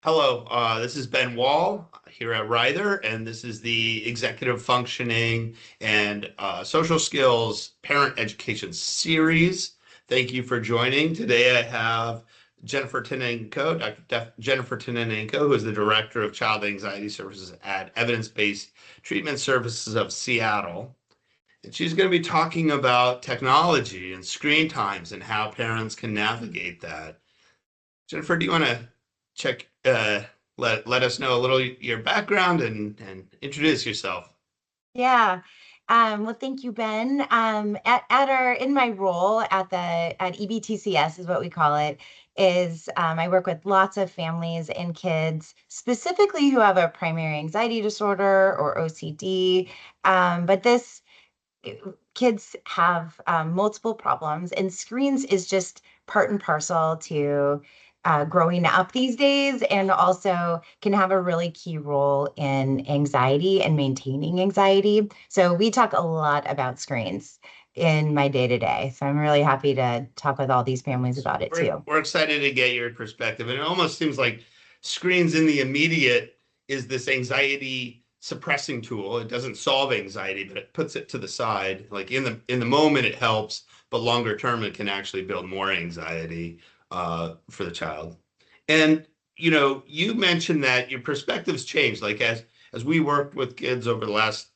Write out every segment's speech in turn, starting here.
Hello, this is Ben Wall here at Ryther, and this is the Executive Functioning and Social Skills Parent Education Series. Thank you for joining. Today I have Jennifer Tenenko, Jennifer Tenenko, who is the Director of Child Anxiety Services at Evidence-Based Treatment Services of Seattle. And she's going to be talking about technology and screen times and how parents can navigate that. Jennifer, do you want to check let us know a little your background and introduce yourself? Yeah. Well, thank you, Ben. At our in my role at EBTCS is what we call it, is I work with lots of families and kids, specifically who have a primary anxiety disorder or OCD. But this kids have multiple problems, and screens is just part and parcel to growing up these days, and also can have a really key role in anxiety and maintaining anxiety. So we talk a lot about screens in my day to day. So I'm really happy to talk with all these families about it We're too. we're excited to get your perspective, and it almost seems like screens in the immediate is this anxiety suppressing tool. It doesn't solve anxiety, but it puts it to the side. Like in the moment, it helps, but longer term, it can actually build more anxiety for the child. And you mentioned that your perspectives changed. Like as we worked with kids over the last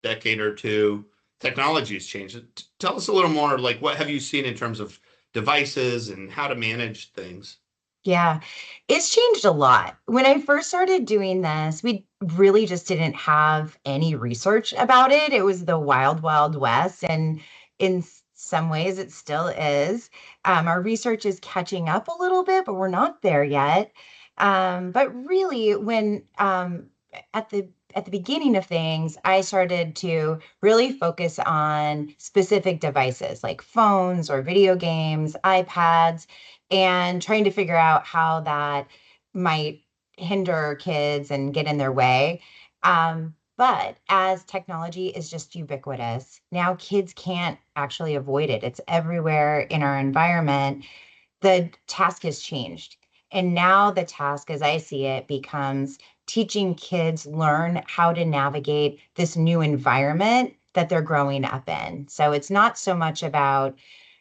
decade or two, technology has changed. Tell us a little more, like what have you seen in terms of devices and how to manage things? Yeah, it's changed a lot. When I first started doing this, we really just didn't have any research about it. It was the wild, wild west. And in some ways, it still is. Our research is catching up a little bit, but we're not there yet. But really, when at the beginning of things, I started to really focus on specific devices like phones or video games, iPads, and trying to figure out how that might hinder kids and get in their way. But as technology is just ubiquitous, now kids can't actually avoid it. It's everywhere in our environment. The task has changed. And now the task, as I see it, becomes teaching kids learn how to navigate this new environment that they're growing up in. So it's not so much about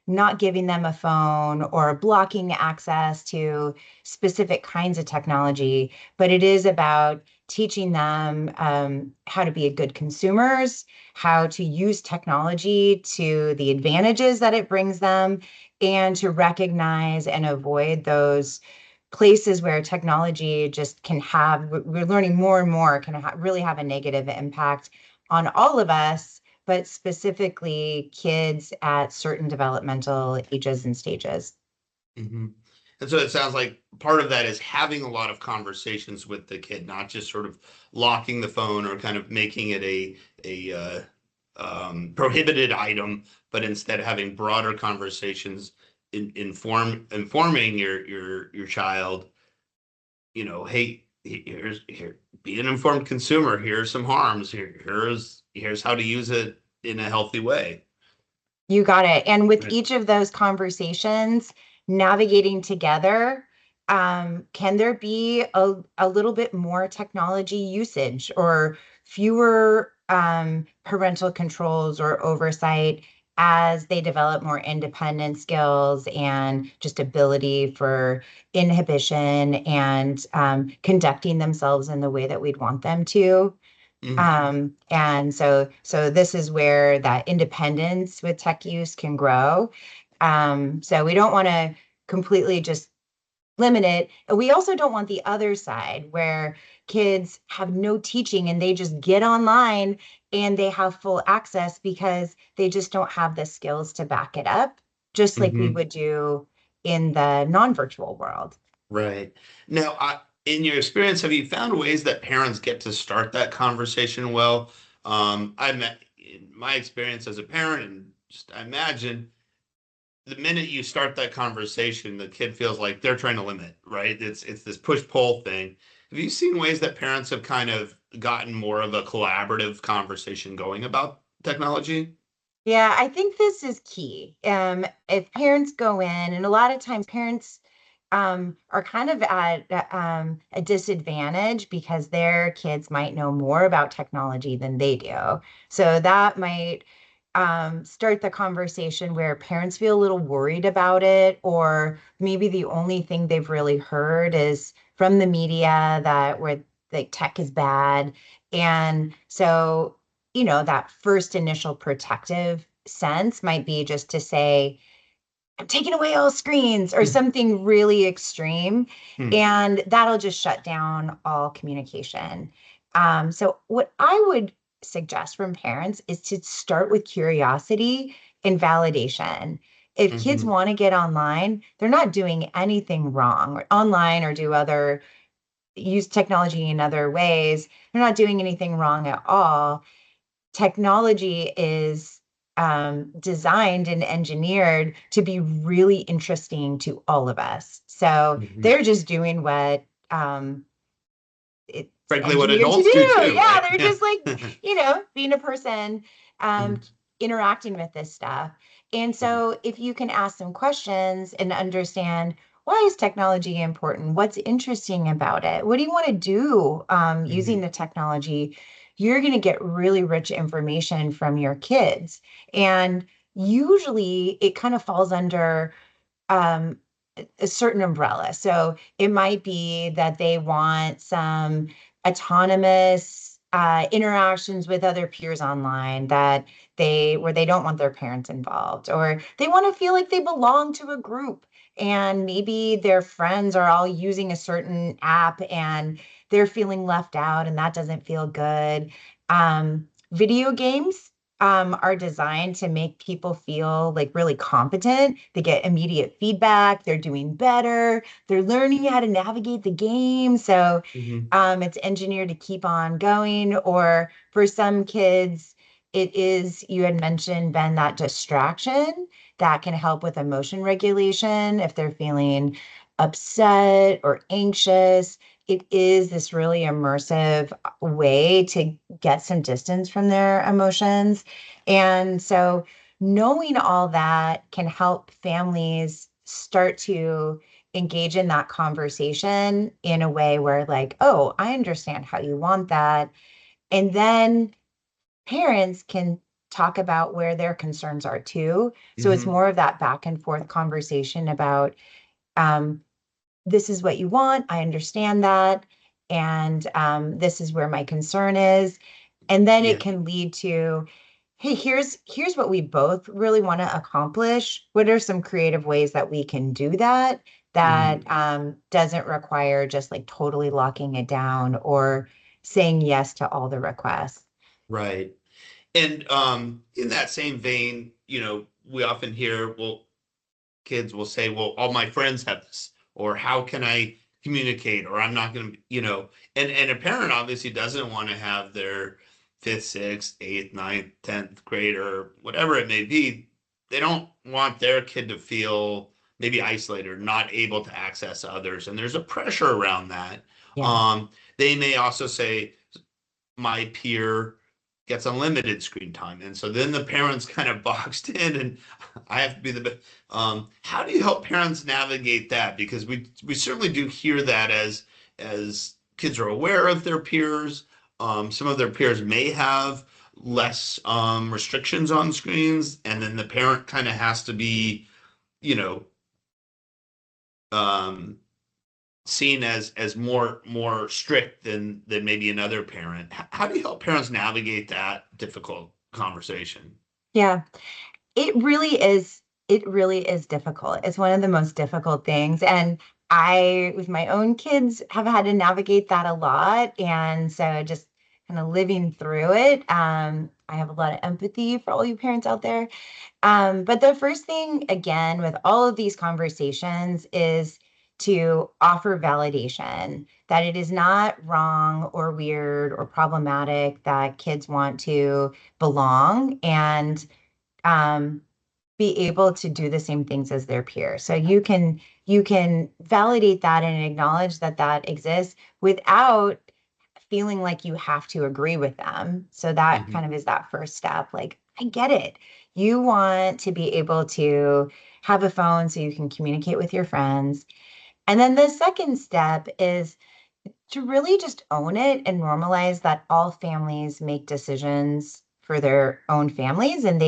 not giving them a phone or blocking access to specific kinds of technology, but it is about teaching them how to be a good consumers, how to use technology to the advantages that it brings them, and to recognize and avoid those places where technology just can have, we're learning more and more, can really have a negative impact on all of us, but specifically kids at certain developmental ages and stages. Hmm. And so it sounds like part of that is having a lot of conversations with the kid, not just sort of locking the phone or kind of making it a prohibited item, but instead having broader conversations, informing your child, hey, be an informed consumer. Here are some harms. Here's how to use it in a healthy way. You got it. And with Right. each of those conversations, navigating together, can there be a little bit more technology usage or fewer parental controls or oversight as they develop more independent skills and just ability for inhibition and conducting themselves in the way that we'd want them to? Mhm. And so this is where that independence with tech use can grow. So we don't want to completely just limit it. We also don't want the other side where kids have no teaching and they just get online and they have full access because they just don't have the skills to back it up, just like we Mhm. would do in the non-virtual world. Right. Now, in your experience, have you found ways that parents get to start that conversation well? In my experience as a parent, and just I imagine the minute you start that conversation, the kid feels like they're trying to limit, right? It's this push-pull thing. Have you seen ways that parents have kind of gotten more of a collaborative conversation going about technology? Yeah, I think this is key. If parents go in, and a lot of times parents are kind of at a disadvantage because their kids might know more about technology than they do. So that might start the conversation where parents feel a little worried about it, or maybe the only thing they've really heard is from the media that where the tech is bad. And so, that first initial protective sense might be just to say, I'm taking away all screens or something really extreme. Hmm. And that'll just shut down all communication. So, what I would suggest from parents is to start with curiosity and validation. If kids Hmm. want to get online, they're not doing anything wrong or online or use technology in other ways. They're not doing anything wrong at all. Technology is designed and engineered to be really interesting to all of us. So Hmm. they're just doing what it's Frankly, what engineered to adults do. do too, Yeah, right? they're Yeah. just like, being a person, um, interacting with this stuff. And Mhm. so if you can ask some questions and understand, why is technology important? What's interesting about it? What do you want to do using Mhm. the technology? You're going to get really rich information from your kids. And usually it kind of falls under um, a certain umbrella. So it might be that they want some autonomous interactions with other peers online where they don't want their parents involved, or they want to feel like they belong to a group. And maybe their friends are all using a certain app and they're feeling left out, and that doesn't feel good. Video games are designed to make people feel like really competent. They get immediate feedback. They're doing better. They're learning how to navigate the game. So Mhm. it's engineered to keep on going. Or for some kids, it is, you had mentioned, Ben, that distraction that can help with emotion regulation if they're feeling upset or anxious. It is this really immersive way to get some distance from their emotions. And so knowing all that can help families start to engage in that conversation in a way where, like, oh, I understand how you want that. And then parents can talk about where their concerns are too. So it's Mhm. more of that back and forth conversation about, um, this is what you want. I understand that. And this is where my concern is. And then it Yeah. can lead to, hey, here's what we both really want to accomplish. What are some creative ways that we can do that that Mhm. doesn't require just like totally locking it down or saying yes to all the requests? Right. And in that same vein, we often hear, well, kids will say, well, all my friends have this, or how can I communicate, or I'm not going to, and a parent obviously doesn't want to have their fifth, sixth, eighth, ninth, 10th grade, or whatever it may be. They don't want their kid to feel maybe isolated or not able to access others. And there's a pressure around that. Yeah. Um, they may also say, my peer gets unlimited screen time. And so then the parents kind of boxed in and I have to be the how do you help parents navigate that? Because we certainly do hear that as kids are aware of their peers. Some of their peers may have less restrictions on screens, and then the parent kind of has to be, you know, um, seen as more strict than maybe another parent. How do you help parents navigate that difficult conversation? Yeah. It really is. It really is difficult. It's one of the most difficult things. And I, with my own kids, have had to navigate that a lot. And so just kind of living through it, I have a lot of empathy for all you parents out there. But the first thing, again, with all of these conversations is to offer validation that it is not wrong or weird or problematic that kids want to belong and um, be able to do the same things as their peers. So you can validate that and acknowledge that that exists without feeling like you have to agree with them. So that kind Hmm. of is that first step. Like, I get it. You want to be able to have a phone so you can communicate with your friends. And then the second step is to really just own it and normalize that all families make decisions for their own families, and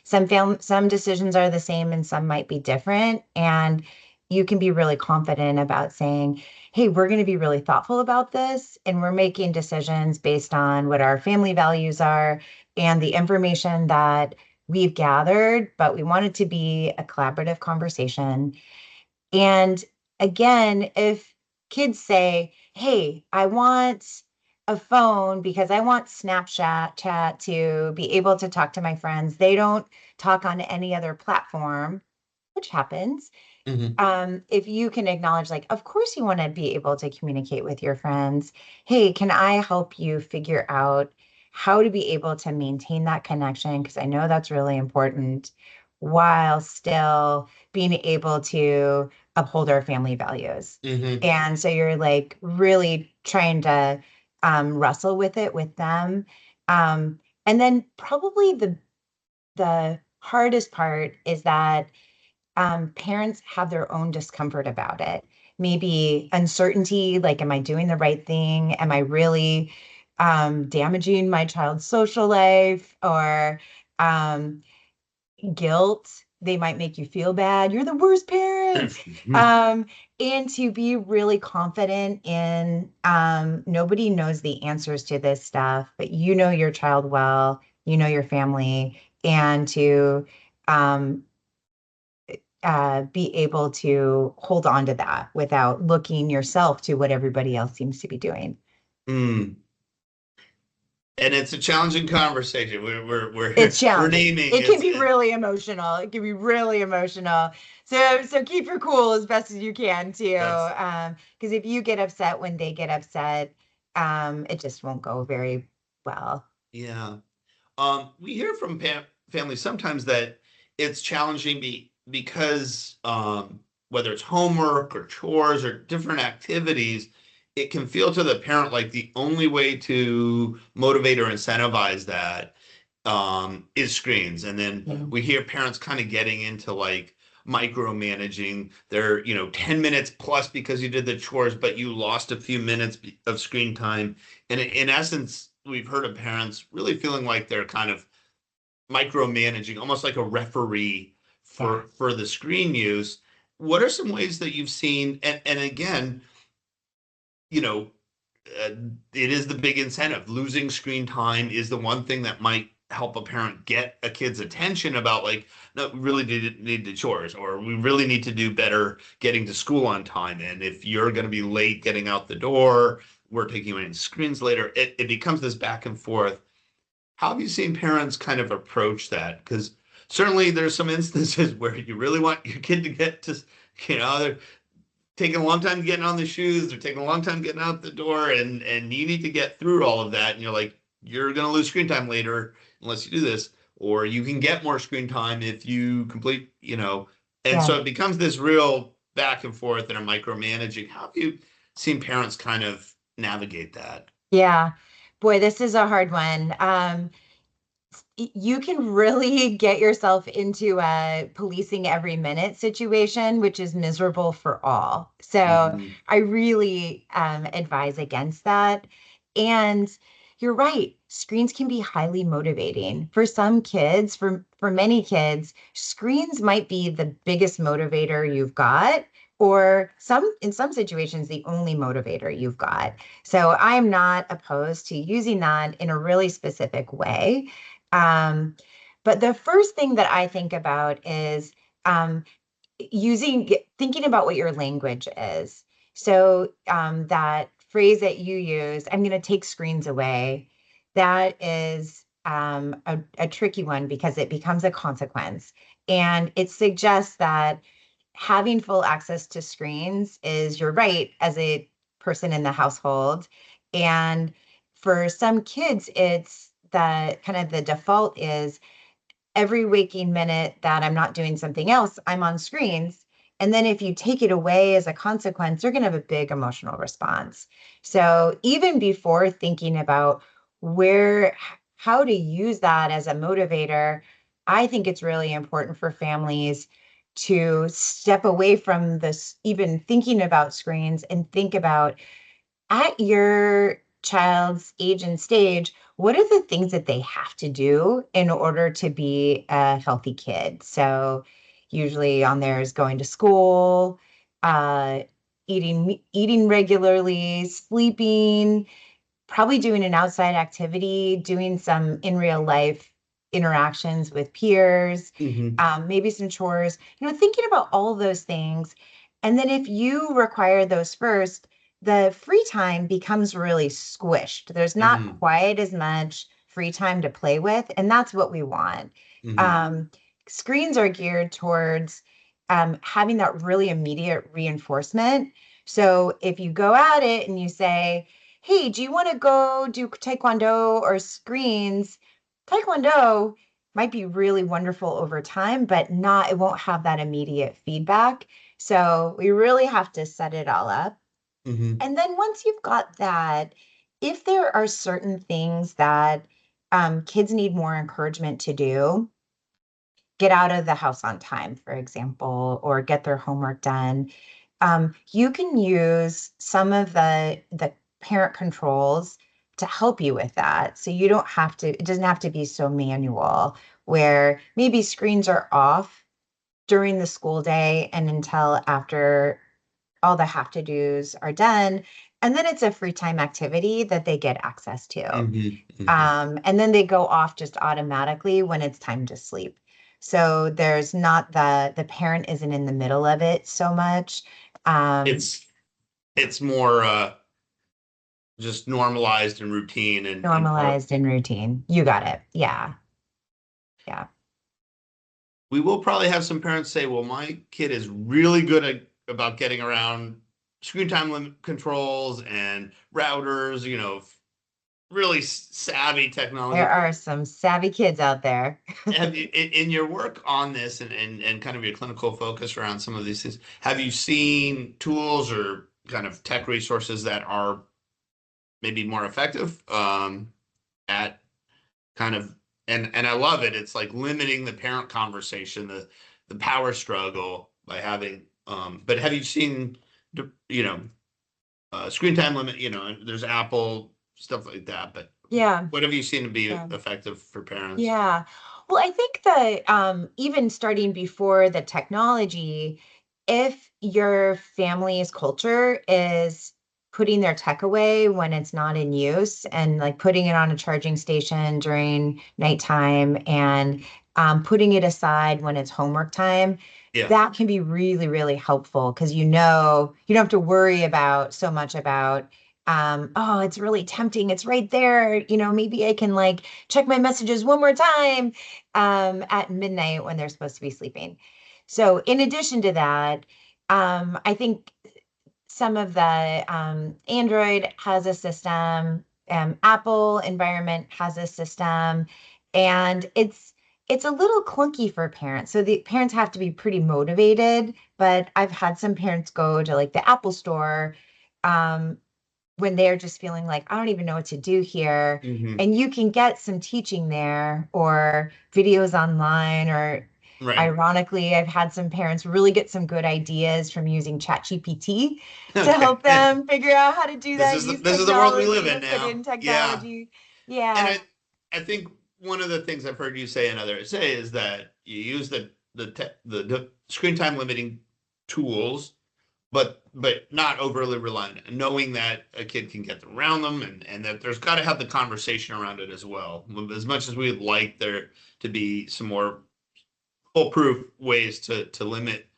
some decisions are the same and some might be different, and you can be really confident about saying, hey, we're going to be really thoughtful about this, and we're making decisions based on what our family values are and the information that we've gathered, but we want it to be a collaborative conversation. And again, if kids say, hey, I want a phone because I want Snapchat chat to be able to talk to my friends, they don't talk on any other platform, which happens. Hmm. If you can acknowledge, like, of course you want to be able to communicate with your friends. Hey, can I help you figure out how to be able to maintain that connection? Because I know that's really important while still being able to uphold our family values. Hmm. And so you're like really trying to wrestle with it with them. And then probably the hardest part is that parents have their own discomfort about it. Maybe uncertainty, like, am I doing the right thing? Am I really damaging my child's social life? Or um, guilt. They might make you feel bad. You're the worst parent. Um, and to be really confident in nobody knows the answers to this stuff, but you know your child well, you know your family, and to um, be able to hold on to that without looking yourself to what everybody else seems to be doing. Mm. And it's a challenging conversation. It's We're challenging. naming It can it's be really emotional. It can be really emotional. So keep your cool as best as you can too. that's Because if you get upset when they get upset, it just won't go very well. yeah. We hear from families sometimes that it's challenging because whether it's homework or chores or different activities, it can feel to the parent like the only way to motivate or incentivize that is screens. And then Yeah. we hear parents kind of getting into like micromanaging their, 10 minutes plus because you did the chores, but you lost a few minutes of screen time. And in essence, we've heard of parents really feeling like they're kind of micromanaging, almost like a referee Yeah. for the screen use. What are some ways that you've seen? And again, you know, uh, it is the big incentive. Losing screen time is the one thing that might help a parent get a kid's attention about like, no, we really need the chores, or we really need to do better getting to school on time. And if you're going to be late getting out the door, we're taking away screens later. It becomes this back and forth. How have you seen parents kind of approach that? Because certainly there's some instances where you really want your kid to get to, they're taking a long time getting on the shoes, they're taking a long time getting out the door, and you need to get through all of that. And you're like, you're gonna lose screen time later unless you do this, or you can get more screen time if you complete, and Yeah. so it becomes this real back and forth and a micromanaging. How have you seen parents kind of navigate that? Yeah. Boy, this is a hard one. You can really get yourself into a policing every minute situation, which is miserable for all. So Mhm. I really advise against that. And you're right, screens can be highly motivating. For some kids, for many kids, screens might be the biggest motivator you've got, or in some situations, the only motivator you've got. So I'm not opposed to using that in a really specific way. um, but the first thing that I think about is um, thinking about what your language is. So that phrase that you use, I'm going to take screens away, that is a tricky one because it becomes a consequence. And it suggests that having full access to screens is your right as a person in the household. And for some kids, it's the kind of the default is every waking minute that I'm not doing something else, I'm on screens. And then if you take it away as a consequence, you're going to have a big emotional response. So even before thinking about how to use that as a motivator, I think it's really important for families to step away from this, even thinking about screens, and think about at your child's age and stage, what are the things that they have to do in order to be a healthy kid? So usually on there is going to school, uh, eating regularly, sleeping, probably doing an outside activity, doing some in real life interactions with peers, Hmm. maybe some chores, thinking about all of those things. And then if you require those first, the free time becomes really squished. There's not Hmm. quite as much free time to play with, and that's what we want. Hmm. Um, Screens are geared towards having that really immediate reinforcement. So if you go at it and you say, hey, do you want to go do taekwondo or screens? Taekwondo might be really wonderful over time, but not, it won't have that immediate feedback. So we really have to set it all up. Hmm. And then once you've got that, if there are certain things that kids need more encouragement to do, get out of the house on time, for example, or get their homework done, you can use some of the parent controls to help you with that. So you don't have to, it doesn't have to be so manual, where maybe screens are off during the school day and until after all the have to do's are done. And then it's a free time activity that they get access to. Hmm. Hmm. And then they go off just automatically when it's time to sleep. So there's not the parent isn't in the middle of it so much. Um, It's it's more just normalized and routine and part. Normalized and routine. You got it. Yeah. Yeah. We will probably have some parents say, "Well, my kid is really good about getting around screen time limit controls and routers, really savvy There technology." are some savvy kids out there. Have you, in your work on this and kind of your clinical focus around some of these things, have you seen tools or kind of tech resources that are maybe more effective at kind of and I love it. It's like limiting the parent conversation, the power struggle by having. But have you seen, you know, screen time limit? There's Apple stuff like that. But Yeah. what have you seen to be Yeah. effective for parents? Yeah. Well, I think that even starting before the technology, if your family's culture is putting their tech away when it's not in use and like putting it on a charging station during nighttime and putting it aside when it's homework time, Yeah. that can be really, really helpful because you don't have to worry about so much about oh, it's really tempting. It's right there. Maybe I can like check my messages one more time at midnight when they're supposed to be sleeping. So, in addition to that, I think some of the Android has a system, Apple environment has a system, and it's a little clunky for parents. So the parents have to be pretty motivated, but I've had some parents go to like the Apple store um, when they're just feeling like, I don't even know what to do here. Hmm. And you can get some teaching there or videos online, or Right. ironically, I've had some parents really get some good ideas from using ChatGPT to Okay. help them figure out how to do This that, is the, use this is the world we live technology, in to put now. in Yeah. technology. And Yeah, I think one of the things I've heard you say and others say is that you use the screen time limiting tools, but not overly reliant, knowing that a kid can get around them and that there's got to have the conversation around it as well. As much as we'd like there to be some more foolproof ways to limit,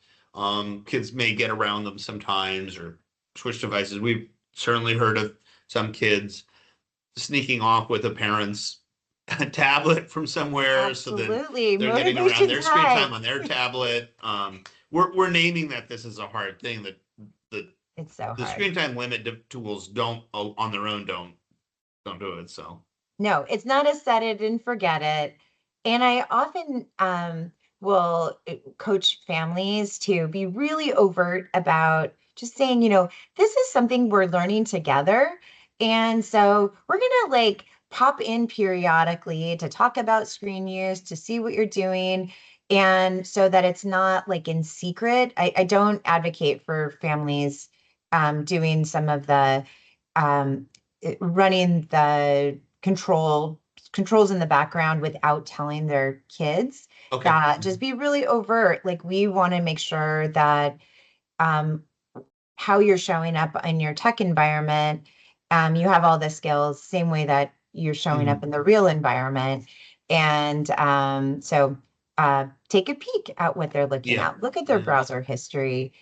kids may get around them sometimes or switch devices. We've certainly heard of some kids sneaking off with a parent's tablet from somewhere, so then absolutely. they're getting around Motivation's their screen high. time on their tablet. We're naming that this is a hard thing that the It's so the hard. screen time limit tools don't on their own don't do it. So No, it's not a set it and forget it. And I often will coach families to be really overt about just saying, this is something we're learning together. And so we're going to like pop in periodically to talk about screen use, to see what you're doing. And so that it's not like in secret. I don't advocate for families doing some of the um, running the controls in the background without telling their kids. Okay. That just be really overt. Like we want to make sure that um, how you're showing up in your tech environment, you have all the skills, same way that you're showing up Mhm. in the real environment. And take a peek at what they're looking Yeah. at. Look at their Yeah. browser history.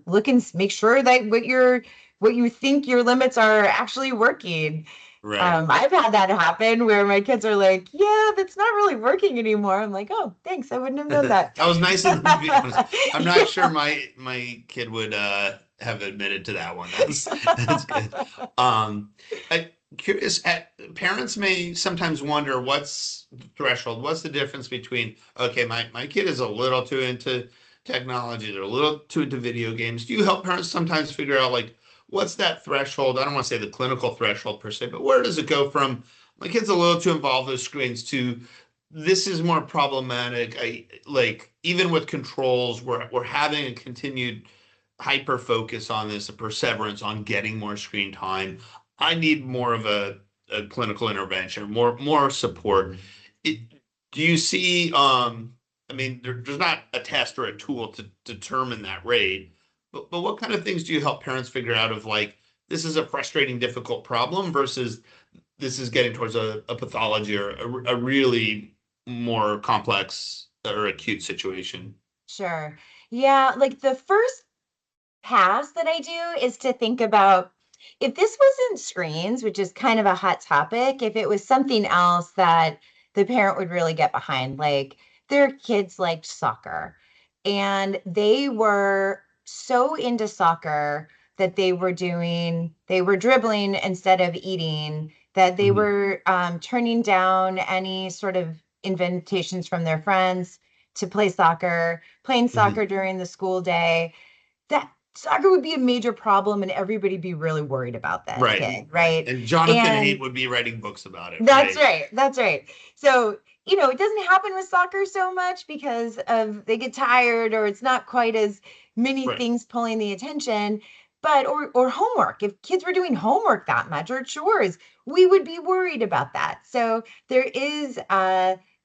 Look and make sure that what you think your limits are actually working. Right. I've had that happen where my kids are like, "Yeah, that's not really working anymore." I'm like, "Oh, thanks. I wouldn't have known that." That was nice of them to be honest. I'm not sure my kid would have admitted to that one. That's good. Um, I curious. Parents may sometimes wonder what's the threshold. What's the difference between okay, my kid is a little too into technology, they're a little too into video games. Do you help parents sometimes figure out like what's that threshold? I don't want to say the clinical threshold per se, but where does it go from my kid's a little too involved with screens to this is more problematic. I like even with controls, we're having a continued hyper focus on this, a perseverance on getting more screen time. I need more of a clinical intervention, more support. It, do you see I mean there's not a test or a tool to determine that rate, but what kind of things do you help parents figure out of like this is a frustrating, difficult problem versus this is getting towards a pathology or a really more complex or acute situation. Sure. Yeah, like the first pass that I do is to think about if this wasn't screens, which is kind of a hot topic, if it was something else that the parent would really get behind, like their kids liked soccer and they were so into soccer that they were dribbling instead of eating, that they Mhm. were turning down any sort of invitations from their friends to play soccer, playing Mhm. soccer during the school day, that soccer would be a major problem and everybody be really worried about that Right, kid, right. right? And Jonathan Haidt And would be writing books about it, that's right? right. That's right. So, it doesn't happen with soccer so much because of they get tired or it's not quite as many Right, things pulling the attention. But or homework. If kids were doing homework that much or chores, we would be worried about that. So there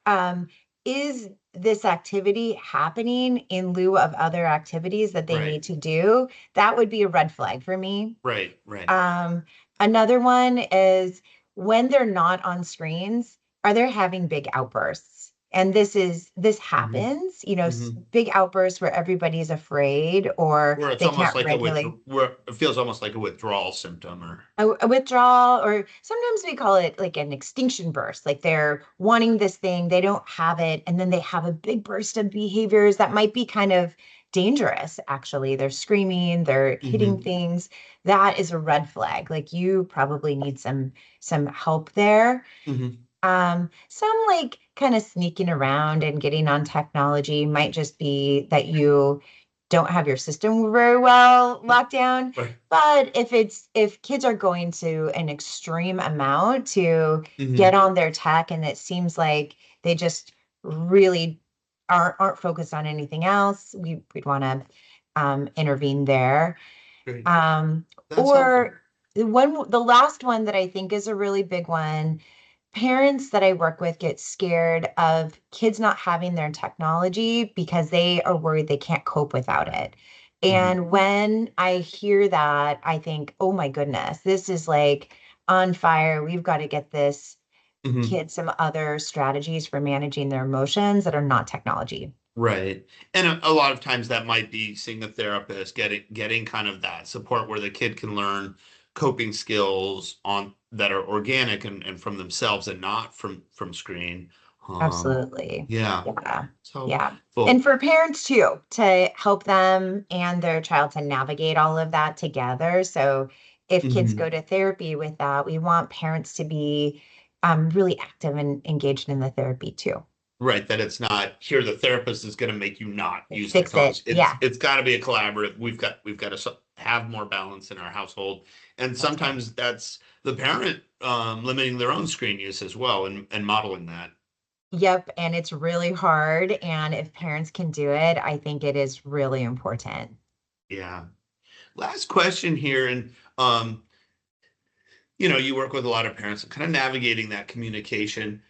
um is this activity happening in lieu of other activities that they right, need to do? That would be a red flag for me. right, right. Um, Another one is when they're not on screens, are they having big outbursts? And this Mhm. happens, Mhm. big outbursts where everybody's afraid or Where it's they almost can't like a regulate where it feels almost like a withdrawal symptom or a withdrawal, or sometimes we call it like an extinction burst. Like they're wanting this thing, they don't have it, and then they have a big burst of behaviors that might be kind of dangerous, actually. They're screaming, they're hitting Mhm. things. That is a red flag. Like you probably need some help there. Mhm. Some like kind of sneaking around and getting on technology might just be that you don't have your system very well locked down. Right. But if kids are going to an extreme amount to get Mhm. on their tech and it seems like they just really aren't focused on anything else, we'd want to intervene there. Great. Um, That's helpful. or the last one that I think is a really big one, parents that I work with get scared of kids not having their technology because they are worried they can't cope without it. Mhm. And when I hear that, I think, oh my goodness, this is like on fire. We've got to get this Mhm. kid some other strategies for managing their emotions that are not technology. Right. And a lot of times that might be seeing a therapist, getting kind of that support where the kid can learn coping skills on that are organic and from themselves and not from screen. Absolutely. Yeah. Yeah. So Yeah. And full. for parents too, to help them and their child to navigate all of that together. So if kids Mhm. go to therapy with that, we want parents to be really active and engaged in the therapy too. Right, that it's not here the therapist is going to make you not use Fix technology. it. Yeah, It's got to be a collaborative. We've got to have more balance in our household. And that's right. sometimes that's the parent limiting their own screen use as well and modeling that. Yep, and it's really hard. And if parents can do it, I think it is really important. Yeah. Last question here, and you work with a lot of parents and kind of navigating that communication.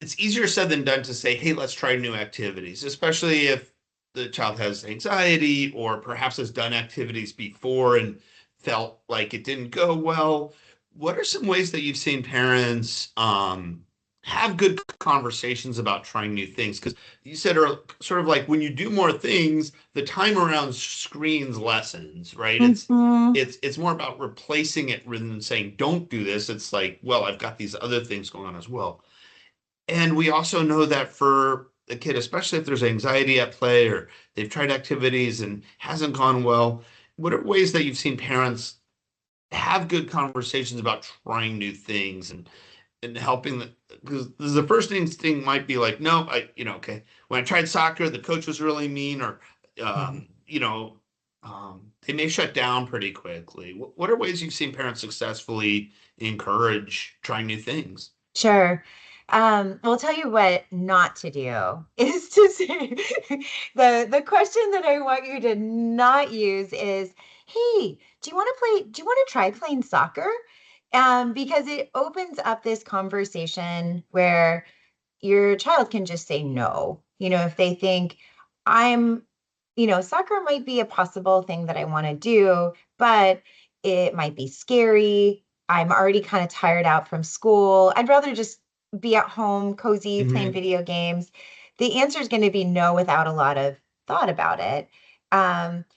It's easier said than done to say, hey, let's try new activities, especially if the child has anxiety or perhaps has done activities before and felt like it didn't go well. What are some ways that you've seen parents have good conversations about trying new things? Because you said sort of like when you do more things, the time around screens lessens, right? It's Mhm. it's it's more about replacing it rather than saying don't do this. It's like, well, I've got these other things going on as well. And we also know that for a kid, especially if there's anxiety at play or they've tried activities and hasn't gone well, what are ways that you've seen parents have good conversations about trying new things and helping them? Because the first instinct might be like, no, okay. When I tried soccer, the coach was really mean, or Mhm. they may shut down pretty quickly. What are ways you've seen parents successfully encourage trying new things? Sure. I'll tell you what not to do is to say the question that I want you to not use is, hey, do you want to try playing soccer? Because it opens up this conversation where your child can just say no. If they think I'm, soccer might be a possible thing that I want to do, but it might be scary. I'm already kind of tired out from school. I'd rather just be at home, cozy, playing Hmm. video games. The answer is going to be no without a lot of thought about it.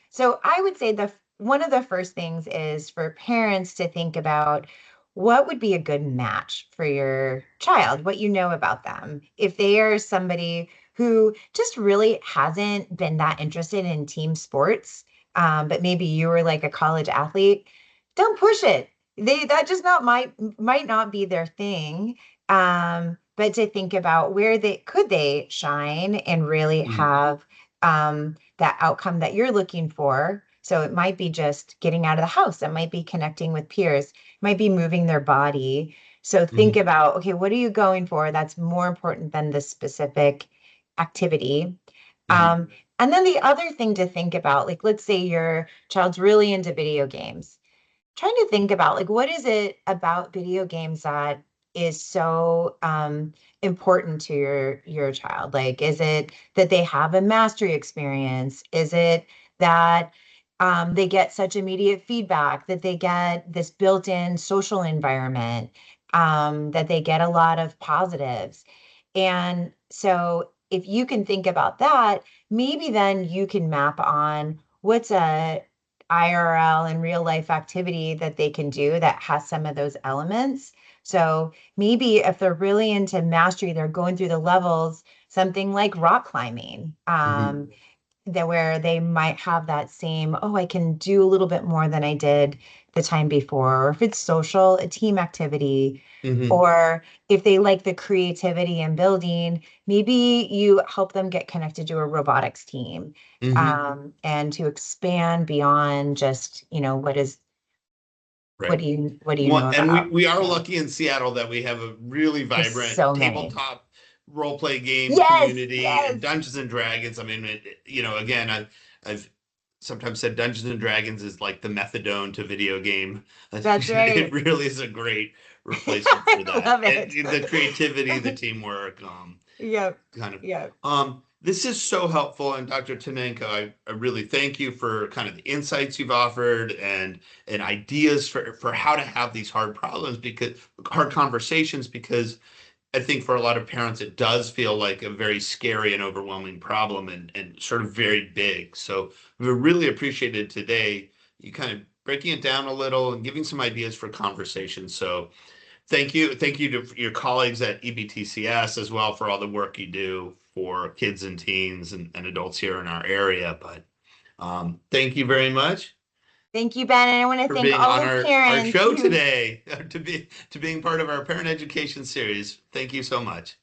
So I would say the one of the first things is for parents to think about what would be a good match for your child, what you know about them. If they are somebody who just really hasn't been that interested in team sports, but maybe you were like a college athlete, don't push it. That just not might not be their thing. But to think about where they shine and really have that outcome that you're looking for. So it might be just getting out of the house. It might be connecting with peers, might be moving their body. So think Hmm. about, okay, what are you going for? That's more important than the specific activity. Hmm. Um, and then the other thing to think about, like, let's say your child's really into video games, trying to think about like what is it about video games that is so important to your child? Like, is it that they have a mastery experience? Is it that they get such immediate feedback, that they get this built-in social environment, that they get a lot of positives? And so if you can think about that, maybe then you can map on what's a IRL and real life activity that they can do that has some of those elements. So maybe if they're really into mastery, they're going through the levels, something like rock climbing, Hmm. that where they might have that same, oh, I can do a little bit more than I did the time before. Or if it's social, a team activity, Hmm. or if they like the creativity and building, maybe you help them get connected to a robotics team, Hmm. and to expand beyond just, Right. what do you Well, know and we, about? we are So lucky in Seattle that we have a really there's vibrant so many. tabletop role play game Yes, community and yes, Dungeons and Dragons. I mean, again, I've sometimes said Dungeons and Dragons is like the methadone to video game. that's It right. really is a great replacement for I that. love And it. the creativity, the teamwork, Yep, kind of. yep. This is so helpful, and Dr. Tanenko, I really thank you for kind of the insights you've offered and ideas for how to have these hard problems because hard conversations because I think for a lot of parents it does feel like a very scary and overwhelming problem and sort of very big. So we really appreciated today you kind of breaking it down a little and giving some ideas for conversation. So thank you to your colleagues at EBTCS as well for all the work you do for kids and teens and adults here in our area. But thank you very much Thank you, Ben. And I want to for thank being all on the our parents show who today, to being part of our parent education series. Thank you so much.